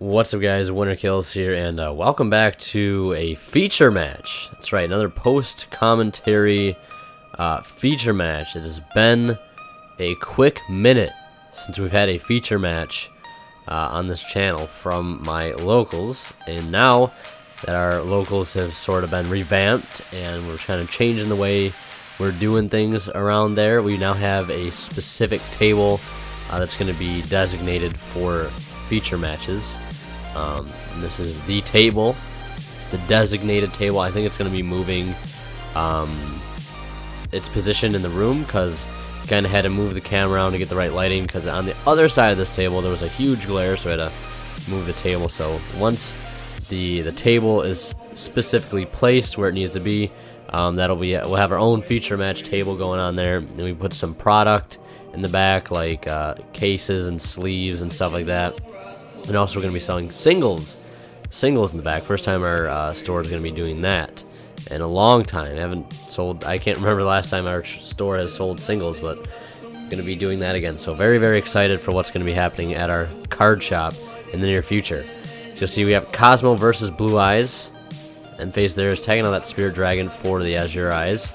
What's up, guys? Winter Kills here, and welcome back to a feature match. That's right, another post-commentary feature match. It has been a quick minute since we've had a feature match on this channel from my locals, and now that our locals have sort of been revamped and we're kind of changing the way we're doing things around there, we now have a specific table that's going to be designated for feature matches. And this is the table, the designated table. I think it's going to be moving its position in the room because kind of had to move the camera around to get the right lighting, because on the other side of this table there was a huge glare, so I had to move the table. So once the table is specifically placed where it needs to be, we'll have our own feature match table going on there, and we put some product in the back like cases and sleeves and stuff like that. And also we're going to be selling singles in the back. First time our store is going to be doing that in a long time. I can't remember the last time our store has sold singles, but going to be doing that again. So very, very excited for what's going to be happening at our card shop in the near future. So you'll see we have Kozmo versus Blue-Eyes. And phase there is tagging on that Spirit Dragon for the Azure Eyes.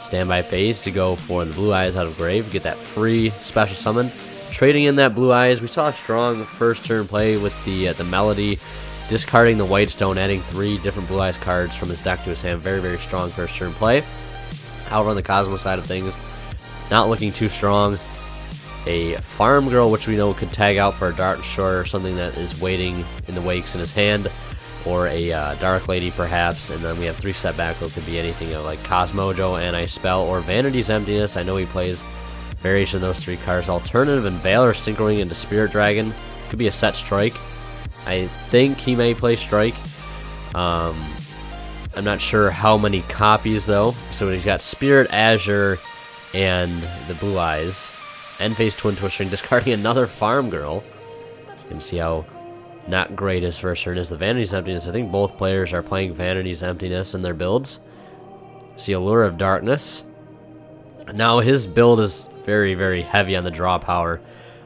Standby phase to go for the Blue-Eyes out of grave. Get that free special summon. Trading in that Blue-Eyes, we saw a strong first turn play with the Melody, discarding the White Stone, adding 3 different Blue-Eyes cards from his deck to his hand. Very, very strong first turn play. However, on the Kozmo side of things, not looking too strong. A Farm Girl, which we know could tag out for a Dart Shore or something that is waiting in the wakes in his hand, or a Dark Lady perhaps. And then we have 3 setback, which could be anything like Cosmojo, Anti-Spell, or Vanity's Emptiness. I know he plays variation of those 3 cards. Alternative and Valor synchroing into Spirit Dragon. Could be a set strike. I think he may play strike. I'm not sure how many copies though. So he's got Spirit, Azure, and the Blue-Eyes. End phase Twin Twisting, discarding another Farm Girl. You can see how not great his first turn is. The Vanity's Emptiness. I think both players are playing Vanity's Emptiness in their builds. See Allure of Darkness. Now his build is very, very heavy on the draw power.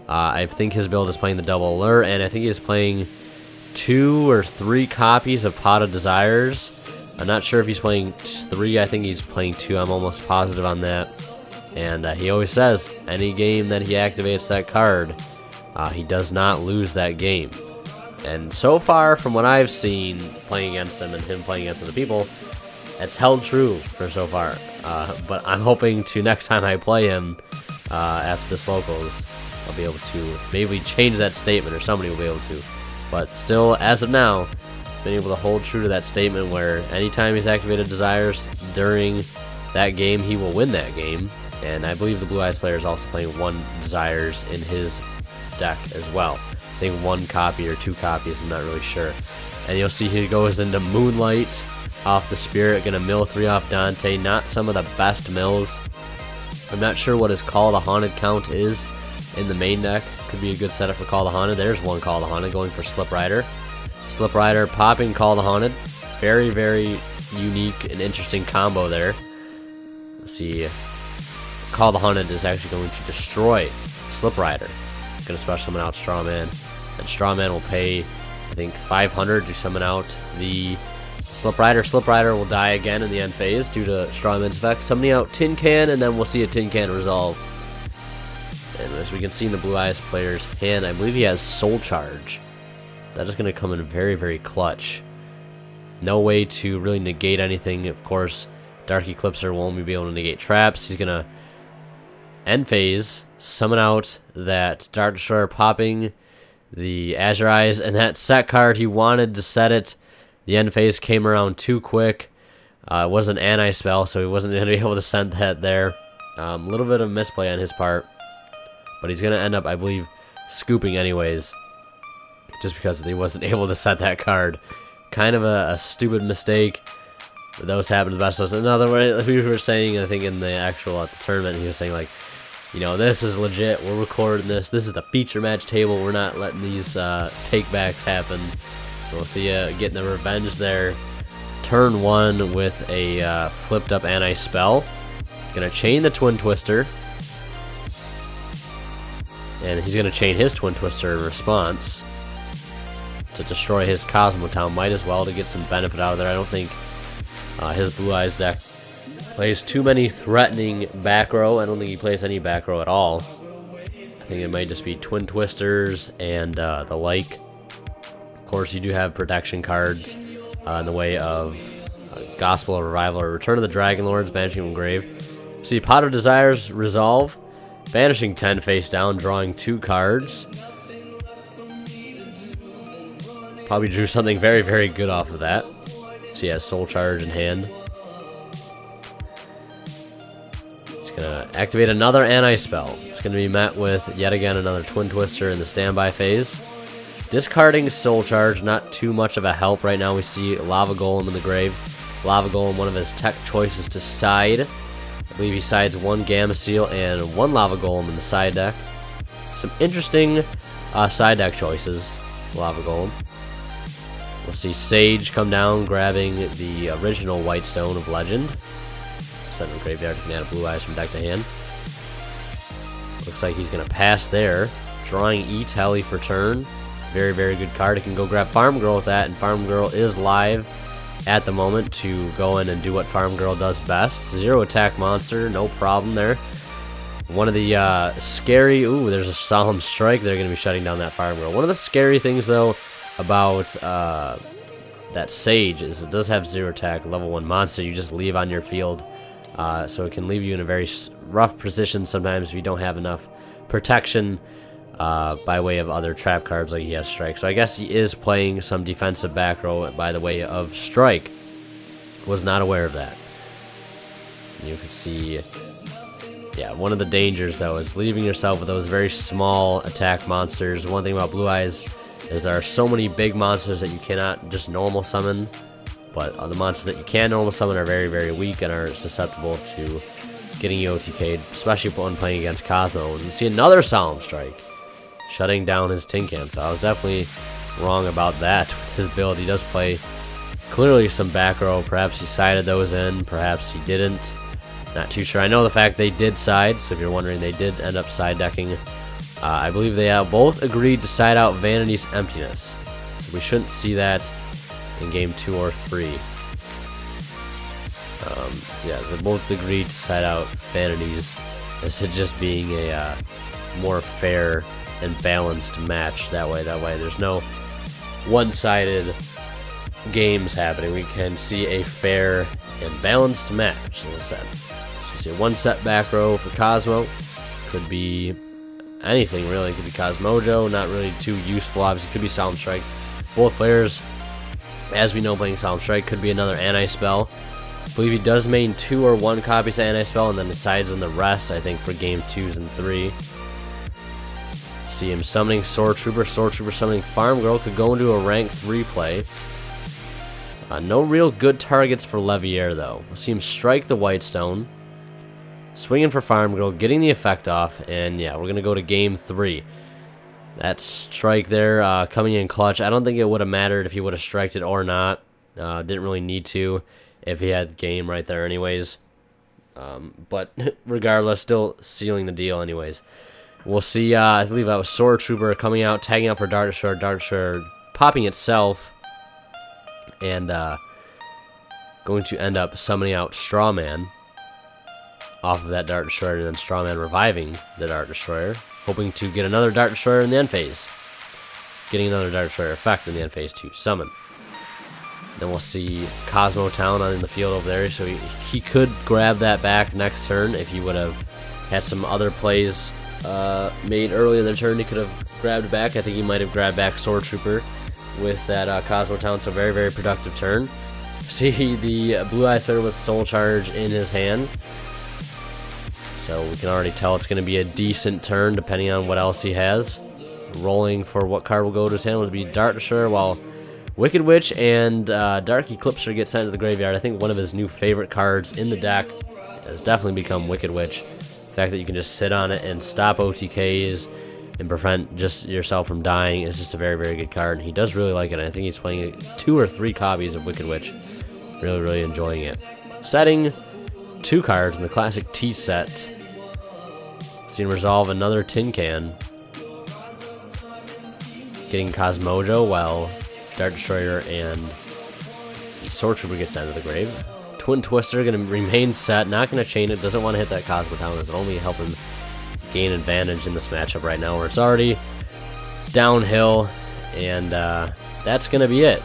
I think his build is playing the double Allure, and I think he's playing 2 or 3 copies of Pot of Desires. I'm not sure if he's playing 3. I think he's playing 2. I'm almost positive on that. And he always says any game that he activates that card, he does not lose that game. And so far, from what I've seen playing against him and him playing against other people, it's held true for so far. But I'm hoping to, next time I play him after this locals, I'll be able to maybe change that statement, or somebody will be able to. But still, as of now, been able to hold true to that statement where anytime he's activated Desires during that game, he will win that game. And I believe the Blue-Eyes player is also playing 1 Desires in his deck as well. I think 1 copy or 2 copies, I'm not really sure. And you'll see he goes into Moonlight off the Spirit, gonna mill 3 off Dante. Not some of the best mills. I'm not sure what his Call the Haunted count is in the main deck. Could be a good setup for Call the Haunted. There's 1 Call the Haunted going for Slip Rider. Slip Rider popping Call the Haunted. Very, very unique and interesting combo there. Let's see. Call the Haunted is actually going to destroy Slip Rider. Gonna special summon out Strawman. And Strawman will pay, I think, 500 to summon out the Slip Rider. Slip Rider will die again in the end phase due to Strawman's effect. Summoning out Tin Can, and then we'll see a Tin Can resolve. And as we can see in the Blue-Eyes player's hand, I believe he has Soul Charge. That is going to come in very, very clutch. No way to really negate anything. Of course, Dark Eclipser will only be able to negate traps. He's going to end phase, summon out that Dark Destroyer, popping the Azure Eyes, and that set card, he wanted to set it. The end phase came around too quick. It was an anti-spell, so he wasn't going to be able to send that there. A little bit of misplay on his part. But he's going to end up, I believe, scooping anyways. Just because he wasn't able to set that card. Kind of a stupid mistake. But those happen to the best of us. Another way, like we were saying, I think in the actual at the tournament, he was saying like, you know, this is legit. We're recording this. This is the feature match table. We're not letting these takebacks happen. We'll see you getting the revenge there. Turn 1 with a flipped up anti-spell. Gonna chain the Twin Twister. And he's gonna chain his Twin Twister in response. to destroy his Kozmo Town. Might as well to get some benefit out of there. I don't think his Blue Eyes deck plays too many threatening back row. I don't think he plays any back row at all. I think it might just be Twin Twisters and the like. Of course, you do have protection cards in the way of Gospel of Revival or Return of the Dragon Lords, banishing from grave. See, Pot of Desires resolve, banishing 10 face down, drawing 2 cards. Probably drew something very, very good off of that. So he has Soul Charge in hand. He's gonna activate another anti-spell. It's gonna be met with yet again another Twin Twister in the standby phase. Discarding Soul Charge, not too much of a help right now. We see Lava Golem in the grave. Lava Golem, one of his tech choices to side. I believe he sides 1 Gamma Seal and 1 Lava Golem in the side deck. Some interesting side deck choices, Lava Golem. We'll see Sage come down, grabbing the original White Stone of Legend. Set in the graveyard, you can add a Blue Eyes from deck to hand. Looks like he's going to pass there. Drawing E-Telly for turn. Very, very good card. He can go grab Farm Girl with that, and Farm Girl is live at the moment to go in and do what Farm Girl does best. 0 attack monster, no problem there. One of the scary... Ooh, there's a Solemn Strike. They're going to be shutting down that Farm Girl. One of the scary things, though, about that Sage is it does have 0 attack, level 1 monster. You just leave on your field. So it can leave you in a very rough position sometimes if you don't have enough protection by way of other trap cards like he has Strike. So I guess he is playing some defensive back row by the way of Strike. Was not aware of that. You can see, yeah, one of the dangers though is leaving yourself with those very small attack monsters. One thing about Blue Eyes is there are so many big monsters that you cannot just normal summon, but the monsters that you can normal summon are very, very weak and are susceptible to getting you OTK'd, especially when playing against Kozmo. And you see another Solemn Strike, shutting down his Tin Can. So I was definitely wrong about that with his build. He does play clearly some back row. Perhaps he sided those in, perhaps he didn't. Not too sure. I know the fact they did side, so if you're wondering, they did end up side decking. I believe they both agreed to side out Vanity's Emptiness. So we shouldn't see that in game 2 or 3. Yeah, they both agreed to side out Vanity's as it just being a more fair and balanced match that way. There's no one-sided games happening. We can see a fair and balanced match, as I said. So you see a 1-set back row for Kozmo. Could be anything really. It could be Cosmojo, not really too useful. Obviously, it could be Solemn Strike. Both players, as we know, playing Solemn Strike could be another anti-spell. I believe he does main 2 or 1 copies of anti-spell and then decides on the rest, I think, for game 2s and 3. See him summoning Sword Trooper summoning Farm Girl. Could go into a rank 3 play. No real good targets for Leviair, though. We'll see him strike the White Stone. Swinging for Farm Girl, getting the effect off, and yeah, we're going to go to game 3. That strike there coming in clutch. I don't think it would have mattered if he would have striked it or not. Didn't really need to if he had game right there anyways. But regardless, still sealing the deal anyways. We'll see, I believe that was Sword Trooper coming out, tagging out for Dart Destroyer popping itself, and going to end up summoning out Strawman off of that Dart Destroyer, and then Strawman reviving the Dart Destroyer, hoping to get another Dart Destroyer in the end phase. Getting another Dart Destroyer effect in the end phase to summon. Then we'll see Kozmo Town on in the field over there, so he could grab that back next turn if he would have had some other plays made early in the turn. He could have grabbed back. I think he might have grabbed back Sword Trooper with that Kozmo Town, so very, very productive turn. See the Blue-Eyes Spinner with Soul Charge in his hand. So we can already tell it's going to be a decent turn depending on what else he has. Rolling for what card will go to his hand would be Dart Destroyer, while Wicked Witch and Dark Eclipser get sent to the graveyard. I think one of his new favorite cards in the deck has definitely become Wicked Witch. The fact that you can just sit on it and stop OTKs and prevent just yourself from dying is just a very, very good card. And he does really like it. I think he's playing 2 or 3 copies of Wicked Witch. Really, really enjoying it. Setting 2 cards in the classic T set. Seen resolve another Tin Can. Getting Cosmojo while Dart Destroyer and Sword Trooper gets sent to the grave. Twin Twister going to remain set, not going to chain it, doesn't want to hit that Kozmo down, it's only help him gain advantage in this matchup right now where it's already downhill, and that's going to be it.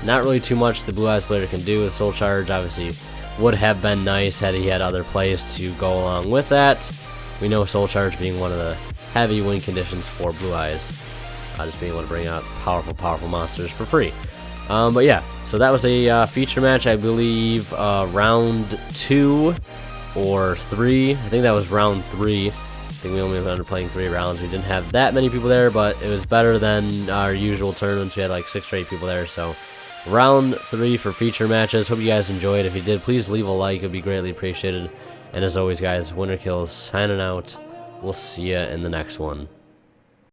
Not really too much the Blue-Eyes player can do with Soul Charge. Obviously would have been nice had he had other plays to go along with that. We know Soul Charge being one of the heavy win conditions for Blue-Eyes, just being able to bring out powerful monsters for free. But yeah, so that was a feature match, I believe, round 2 or 3. I think that was round 3. I think we only ended up playing 3 rounds. We didn't have that many people there, but it was better than our usual tournaments. We had like 6 or 8 people there, so round 3 for feature matches. Hope you guys enjoyed. If you did, please leave a like. It would be greatly appreciated. And as always, guys, Winner Kills signing out. We'll see you in the next one.